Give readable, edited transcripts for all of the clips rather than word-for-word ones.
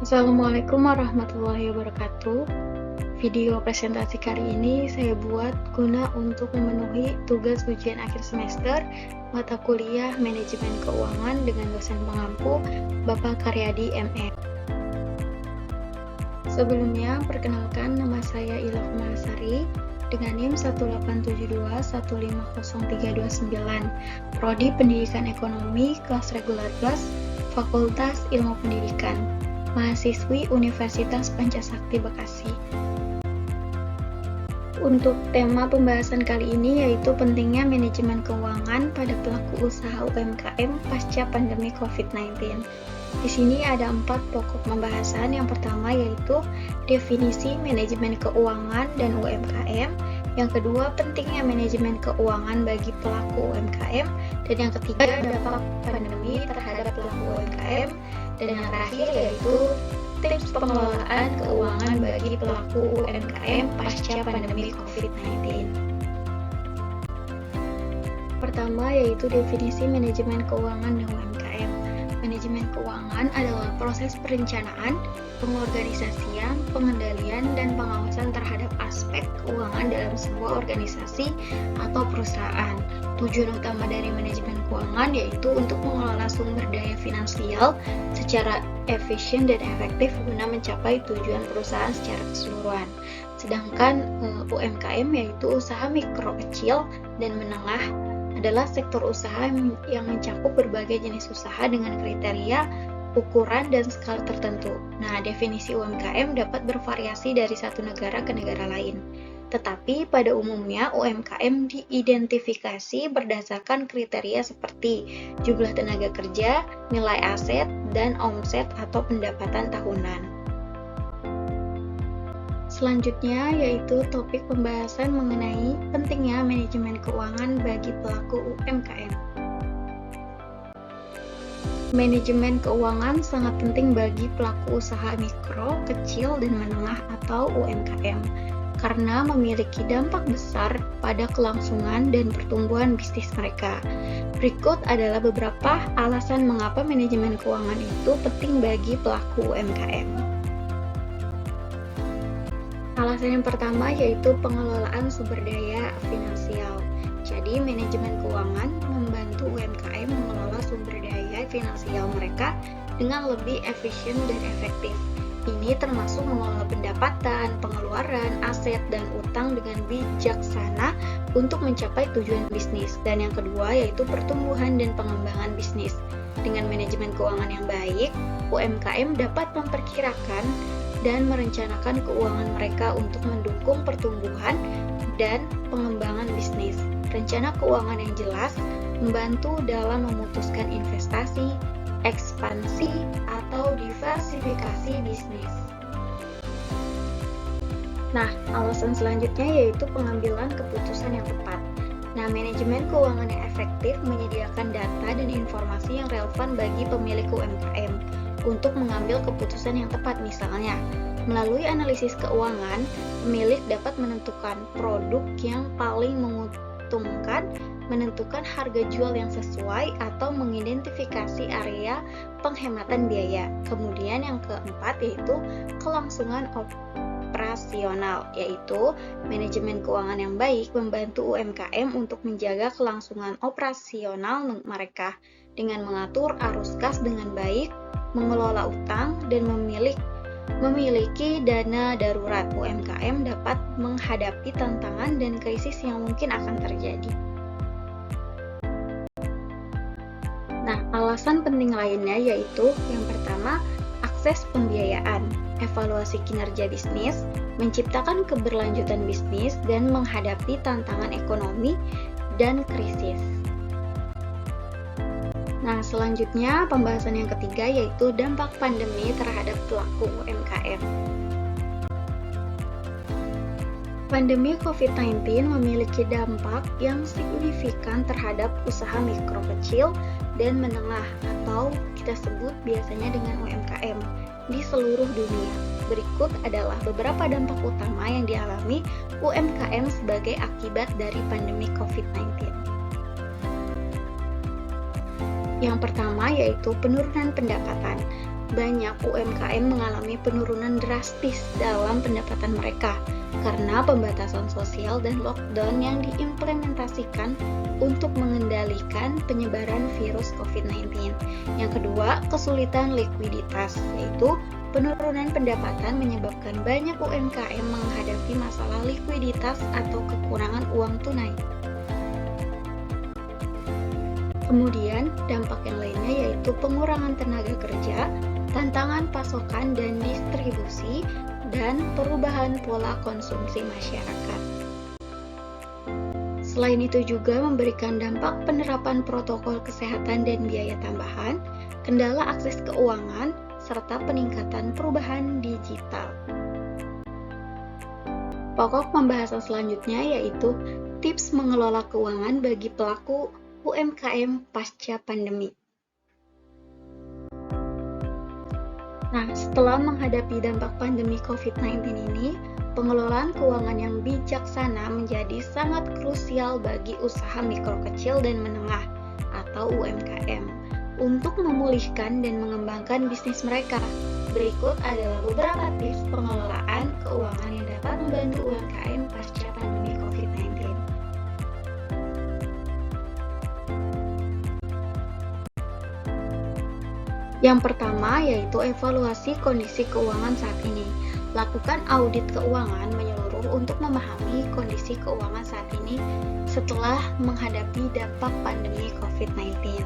Assalamualaikum warahmatullahi wabarakatuh. Video presentasi kali ini saya buat guna untuk memenuhi tugas ujian akhir semester mata kuliah Manajemen Keuangan dengan dosen pengampu Bapak Karyadi ME. Sebelumnya, perkenalkan nama saya Ilah Mahasari dengan NIM 187215039, Prodi Pendidikan Ekonomi, kelas regular plus, Fakultas Ilmu Pendidikan, mahasiswi Universitas Pancasakti Bekasi. Untuk tema pembahasan kali ini yaitu pentingnya manajemen keuangan pada pelaku usaha UMKM pasca pandemi COVID-19. Di sini ada 4 pokok pembahasan. Yang pertama yaitu definisi manajemen keuangan dan UMKM. Yang kedua, pentingnya manajemen keuangan bagi pelaku UMKM. Dan yang ketiga, dampak pandemi terhadap pelaku UMKM. Dan yang terakhir yaitu tips pengelolaan keuangan bagi pelaku UMKM pasca pandemi COVID-19. Pertama yaitu definisi manajemen keuangan dan UMKM. Manajemen keuangan adalah proses perencanaan, pengorganisasian, pengendalian, dan pengawasan terhadap aspek keuangan dalam sebuah organisasi atau perusahaan. Tujuan utama dari manajemen keuangan yaitu untuk mengelola sumber daya finansial secara efisien dan efektif guna mencapai tujuan perusahaan secara keseluruhan. Sedangkan UMKM yaitu usaha mikro kecil dan menengah adalah sektor usaha yang mencakup berbagai jenis usaha dengan kriteria, ukuran, dan skala tertentu. Nah, definisi UMKM dapat bervariasi dari satu negara ke negara lain. Tetapi pada umumnya UMKM diidentifikasi berdasarkan kriteria seperti jumlah tenaga kerja, nilai aset, dan omset atau pendapatan tahunan. Selanjutnya yaitu topik pembahasan mengenai pentingnya manajemen keuangan bagi pelaku UMKM. Manajemen keuangan sangat penting bagi pelaku usaha mikro, kecil, dan menengah atau UMKM karena memiliki dampak besar pada kelangsungan dan pertumbuhan bisnis mereka. Berikut adalah beberapa alasan mengapa manajemen keuangan itu penting bagi pelaku UMKM. Alasan yang pertama yaitu pengelolaan sumber daya finansial. Jadi, manajemen keuangan membantu UMKM mengelola sumber daya finansial mereka dengan lebih efisien dan efektif. Ini termasuk mengelola pendapatan, pengeluaran, aset, dan utang dengan bijaksana untuk mencapai tujuan bisnis. Dan yang kedua yaitu pertumbuhan dan pengembangan bisnis. Dengan manajemen keuangan yang baik, UMKM dapat memperkirakan dan merencanakan keuangan mereka untuk mendukung pertumbuhan dan pengembangan bisnis. Rencana keuangan yang jelas membantu dalam memutuskan investasi, ekspansi, atau diversifikasi bisnis. Nah, alasan selanjutnya yaitu pengambilan keputusan yang tepat. Nah, manajemen keuangan yang efektif menyediakan data dan informasi yang relevan bagi pemilik UMKM untuk mengambil keputusan yang tepat. Misalnya, melalui analisis keuangan, pemilik dapat menentukan produk yang paling menguntungkan, menentukan harga jual yang sesuai, atau mengidentifikasi area penghematan biaya. Kemudian yang keempat yaitu kelangsungan operasional, yaitu manajemen keuangan yang baik membantu UMKM untuk menjaga kelangsungan operasional mereka dengan mengatur arus kas dengan baik, mengelola utang, dan memiliki dana darurat. UMKM dapat menghadapi tantangan dan krisis yang mungkin akan terjadi. Nah, alasan penting lainnya yaitu yang pertama, akses pembiayaan, evaluasi kinerja bisnis, menciptakan keberlanjutan bisnis, dan menghadapi tantangan ekonomi dan krisis. Nah, selanjutnya pembahasan yang ketiga yaitu dampak pandemi terhadap pelaku UMKM. Pandemi COVID-19 memiliki dampak yang signifikan terhadap usaha mikro kecil dan menengah atau kita sebut biasanya dengan UMKM di seluruh dunia. Berikut adalah beberapa dampak utama yang dialami UMKM sebagai akibat dari pandemi COVID-19. Yang pertama yaitu penurunan pendapatan. banyak UMKM mengalami penurunan drastis dalam pendapatan mereka karena pembatasan sosial dan lockdown yang diimplementasikan untuk mengendalikan penyebaran virus COVID-19. Yang kedua, kesulitan likuiditas, yaitu penurunan pendapatan menyebabkan banyak UMKM menghadapi masalah likuiditas atau kekurangan uang tunai. Kemudian, dampak yang lainnya yaitu pengurangan tenaga kerja, tantangan pasokan dan distribusi, dan perubahan pola konsumsi masyarakat. Selain itu juga memberikan dampak penerapan protokol kesehatan dan biaya tambahan, kendala akses keuangan, serta peningkatan perubahan digital. Pokok pembahasan selanjutnya yaitu tips mengelola keuangan bagi pelaku UMKM pasca pandemi. Nah, setelah menghadapi dampak pandemi COVID-19 ini, pengelolaan keuangan yang bijaksana menjadi sangat krusial bagi usaha mikro kecil dan menengah atau UMKM untuk memulihkan dan mengembangkan bisnis mereka. Berikut adalah beberapa tips pengelolaan keuangan yang dapat membantu UMKM pasca pandemi COVID-19. Yang pertama yaitu evaluasi kondisi keuangan saat ini. Lakukan audit keuangan menyeluruh untuk memahami kondisi keuangan saat ini setelah menghadapi dampak pandemi COVID-19.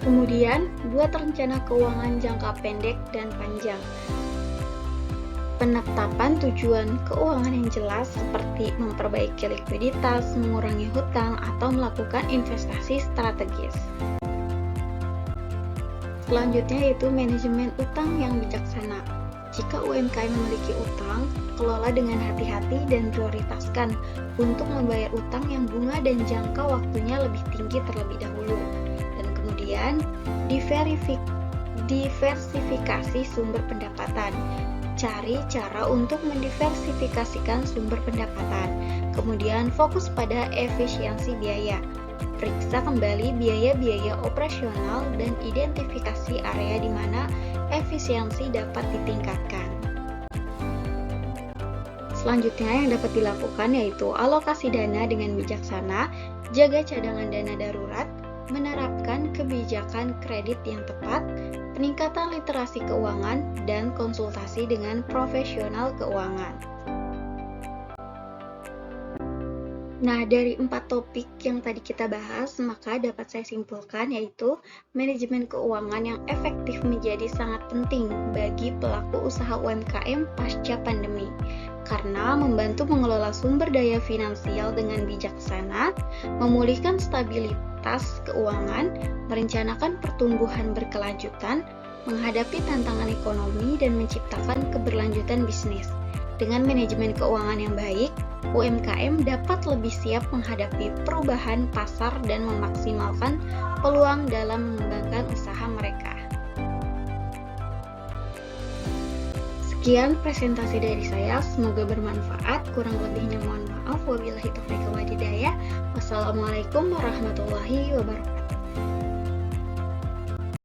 Kemudian, buat rencana keuangan jangka pendek dan panjang. Penetapan tujuan keuangan yang jelas seperti memperbaiki likuiditas, mengurangi hutang, atau melakukan investasi strategis. Selanjutnya yaitu manajemen utang yang bijaksana. Jika UMKM memiliki utang, kelola dengan hati-hati dan prioritaskan untuk membayar utang yang bunga dan jangka waktunya lebih tinggi terlebih dahulu. Dan kemudian, diversifikasi sumber pendapatan. Cari cara untuk mendiversifikasikan sumber pendapatan. Kemudian fokus pada efisiensi biaya. Periksa kembali biaya-biaya operasional dan identifikasi area di mana efisiensi dapat ditingkatkan. Selanjutnya yang dapat dilakukan yaitu alokasi dana dengan bijaksana, jaga cadangan dana darurat, menerapkan kebijakan kredit yang tepat, peningkatan literasi keuangan, dan konsultasi dengan profesional keuangan. Nah, dari 4 topik yang tadi kita bahas, maka dapat saya simpulkan yaitu manajemen keuangan yang efektif menjadi sangat penting bagi pelaku usaha UMKM pasca pandemi, karena membantu mengelola sumber daya finansial dengan bijaksana, memulihkan stabilitas keuangan, merencanakan pertumbuhan berkelanjutan, menghadapi tantangan ekonomi, dan menciptakan keberlanjutan bisnis. Dengan manajemen keuangan yang baik, UMKM dapat lebih siap menghadapi perubahan pasar dan memaksimalkan peluang dalam mengembangkan usaha mereka. Sekian presentasi dari saya, semoga bermanfaat. Kurang lebihnya mohon maaf. Wabillahi taufiq wal hidayah. Wassalamualaikum warahmatullahi wabarakatuh.